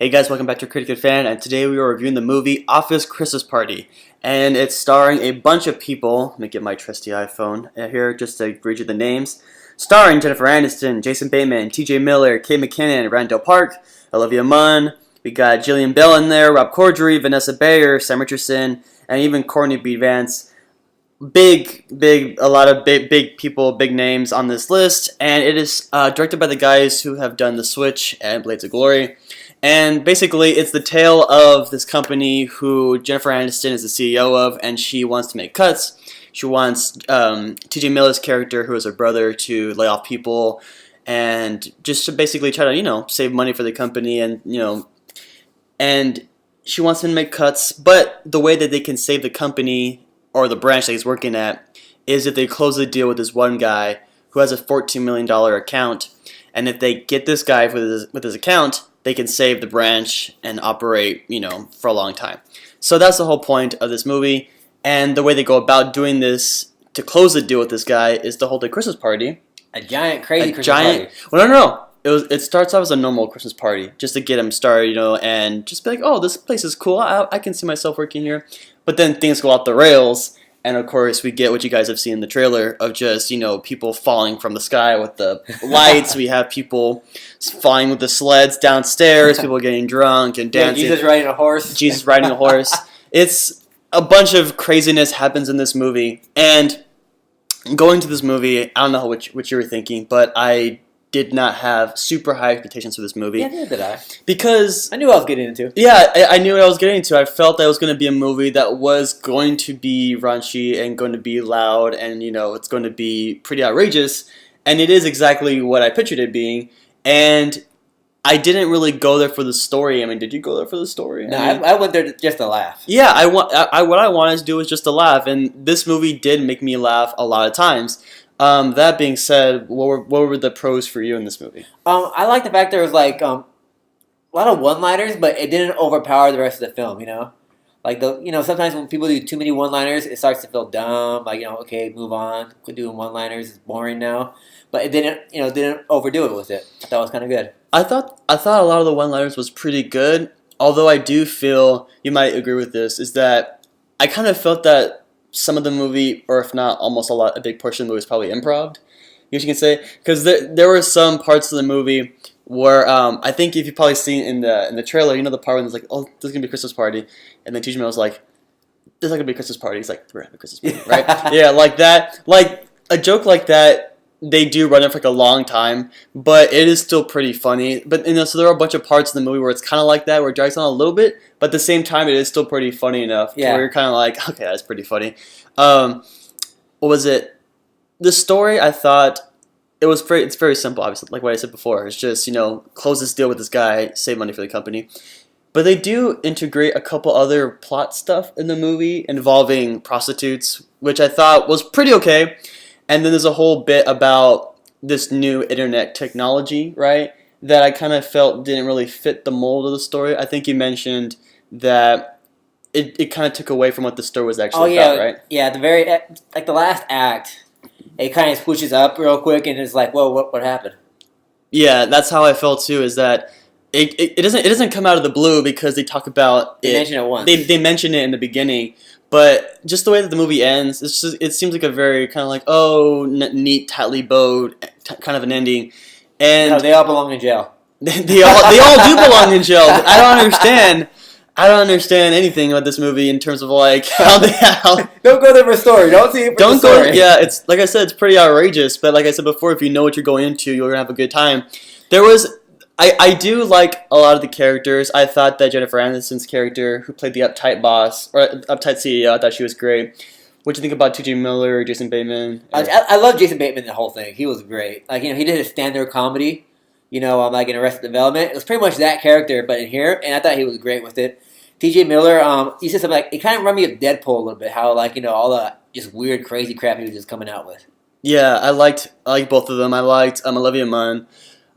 Hey guys, welcome back to Critic Fan, and today we are reviewing the movie Office Christmas Party. And it's starring a bunch of people. Let me get my trusty iPhone here just to read you the names. Starring Jennifer Aniston, Jason Bateman, TJ Miller, Kate McKinnon, Randall Park, Olivia Munn. We got Jillian Bell in there, Rob Corddry, Vanessa Bayer, Sam Richardson, and even Courtney B. Vance. A lot of big people, big names on this list. And it is directed by the guys who have done The Switch and Blades of Glory. And basically, it's the tale of this company who Jennifer Aniston is the CEO of, and she wants to make cuts. She wants TJ Miller's character, who is her brother, to lay off people and just to basically try to, save money for the company and she wants him to make cuts. But the way that they can save the company or the branch that he's working at is if they close the deal with this one guy who has a $14 million account. And if they get this guy with his account, they can save the branch and operate, for a long time. So that's the whole point of this movie. And the way they go about doing this to close the deal with this guy is to hold a Christmas party. A giant, crazy Christmas party. Well, no. It starts off as a normal Christmas party, just to get him started, and just be like, oh, this place is cool. I can see myself working here. But then things go off the rails. And of course, we get what you guys have seen in the trailer of just, people falling from the sky with the lights. We have people flying with the sleds downstairs, people getting drunk and dancing. Jesus riding a horse. It's a bunch of craziness happens in this movie. And going to this movie, I don't know what you were thinking, but I did not have super high expectations for this movie. Yeah, neither did I. Because I knew what I was getting into. Yeah, I knew what I was getting into. I felt that it was going to be a movie that was going to be raunchy and going to be loud and, it's going to be pretty outrageous. And it is exactly what I pictured it being. And I didn't really go there for the story. I mean, did you go there for the story? No, I went there just to laugh. Yeah, what I wanted to do was just to laugh. And this movie did make me laugh a lot of times. That being said, what were the pros for you in this movie? I like the fact there was a lot of one-liners, but it didn't overpower the rest of the film. Sometimes when people do too many one-liners, it starts to feel dumb. Okay, move on. Quit doing one-liners. It's boring now. But it didn't overdo it with it. I thought it was kind of good. I thought a lot of the one-liners was pretty good. Although I do feel, you might agree with this, is that I kind of felt that some of the movie, or if not almost a big portion of the movie, is probably improv. You can say, because there were some parts of the movie where I think if you've probably seen in the trailer, the part where it's like, oh, this is gonna be a Christmas party, and then TJ Miller was like, "This is not gonna be a Christmas party." He's like, "We're having a Christmas party," right? Yeah, like that, like a joke like that. They do run it for a long time, but it is still pretty funny. But so there are a bunch of parts in the movie where it's kind of like that, where it drags on a little bit, but at the same time, it is still pretty funny enough. Yeah. Where you're kind of like, okay, that's pretty funny. What was it? The story, I thought it's very simple. Obviously, like what I said before, it's just close this deal with this guy, save money for the company. But they do integrate a couple other plot stuff in the movie involving prostitutes, which I thought was pretty okay. And then there's a whole bit about this new internet technology, right, that I kind of felt didn't really fit the mold of the story. I think you mentioned that it kind of took away from what the story was actually about, right? Yeah, the last act, it kind of switches up real quick, and it's like, whoa, what happened? Yeah, that's how I felt too, is that it doesn't come out of the blue because they talk about it. They mention it once. They mention it in the beginning. But just the way that the movie ends, it seems like a very kind of like, neat, tightly bowed kind of an ending. And no, they all belong in jail. they all do belong in jail. I don't understand anything about this movie in terms of how Don't go there for a story. Don't see it for the story. Yeah, it's like I said, it's pretty outrageous. But like I said before, if you know what you're going into, you're gonna have a good time. I do like a lot of the characters. I thought that Jennifer Aniston's character, who played the uptight boss, or uptight CEO, I thought she was great. What do you think about TJ Miller, Jason Bateman? I love Jason Bateman, the whole thing. He was great. He did a stand-up comedy, in Arrested Development. It was pretty much that character, but in here, and I thought he was great with it. TJ Miller, he said something it kind of reminded me of Deadpool a little bit, how, all the just weird, crazy crap he was just coming out with. Yeah, I liked both of them. I liked Olivia Munn.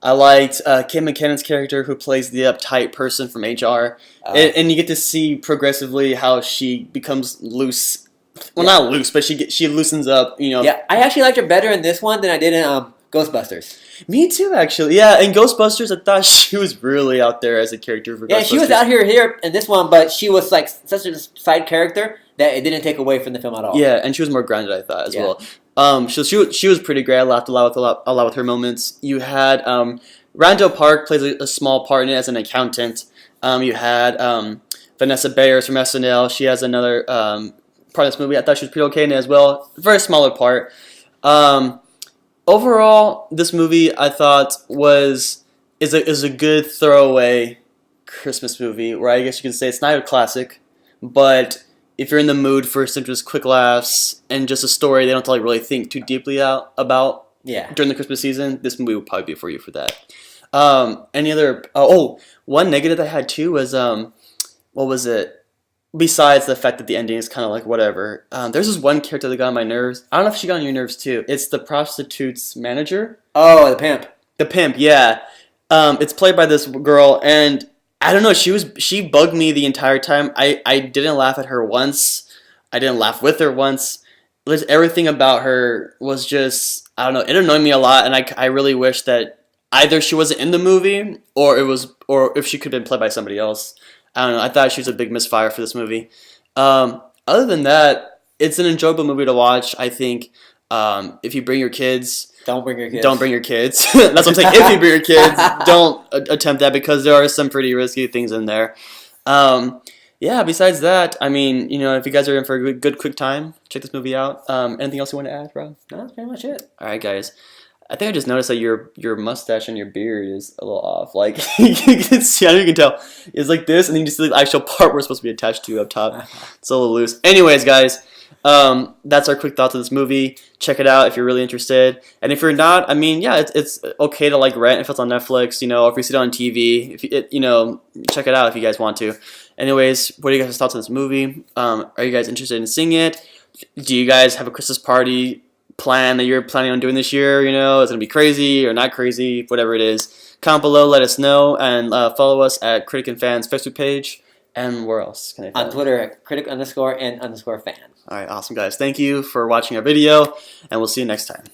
I liked Kate McKinnon's character, who plays the uptight person from HR. And you get to see progressively how she becomes loose. Well, not loose, but she loosens up, Yeah, I actually liked her better in this one than I did in Ghostbusters. Me too, actually. Yeah, in Ghostbusters, I thought she was really out there as a character for Ghostbusters. Yeah, she was out here in this one, but she was like such a side character that it didn't take away from the film at all. Yeah, and she was more grounded, I thought, as Yeah. well. She was pretty great. I laughed a lot with her moments. You had Randall Park plays a small part in it as an accountant. You had Vanessa Bayers from SNL. She has another part of this movie. I thought she was pretty okay in it as well. Very smaller part. Overall, this movie I thought is a good throwaway Christmas movie, where I guess you can say it's not a classic, but if you're in the mood for some just quick laughs and just a story they don't have to like really think too deeply about Yeah. during the Christmas season, this movie would probably be for you for that. Any other? One negative I had too was what was it? Besides the fact that the ending is kind of like whatever, there's this one character that got on my nerves. I don't know if she got on your nerves too. It's the prostitute's manager. Oh, the pimp. The pimp, yeah. It's played by this girl, and I don't know. She bugged me the entire time. I didn't laugh at her once. I didn't laugh with her once. Everything about her was just, I don't know. It annoyed me a lot, and I really wish that either she wasn't in the movie or if she could have been played by somebody else. I don't know. I thought she was a big misfire for this movie. Other than that, it's an enjoyable movie to watch. I think if you bring your kids, Don't bring your kids. don't bring your kids. That's what I'm saying. If you bring your kids, don't attempt that because there are some pretty risky things in there. Yeah. Besides that, I mean, if you guys are in for a good quick time, check this movie out. Anything else you want to add, Rob? No, that's pretty much it. All right, guys. I think I just noticed that your mustache and your beard is a little off. Like you can see, I don't know if you can tell. It's like this, and then you just see the actual part we're supposed to be attached to up top. It's a little loose. Anyways, guys, that's our quick thoughts of this movie. Check it out if you're really interested, and if you're not, I mean, yeah, it's okay to like rent if it's on Netflix, or if you see it on TV. Check it out if you guys want to. Anyways, what are you guys' thoughts on this movie? Are you guys interested in seeing it? Do you guys have a Christmas party plan that you're planning on doing this year? It's gonna be crazy or not crazy, whatever it is. Comment below, let us know, and follow us at Critic and Fans Facebook page. And where else can I find On Twitter at critic_and_fan. All right, awesome guys. Thank you for watching our video, and we'll see you next time.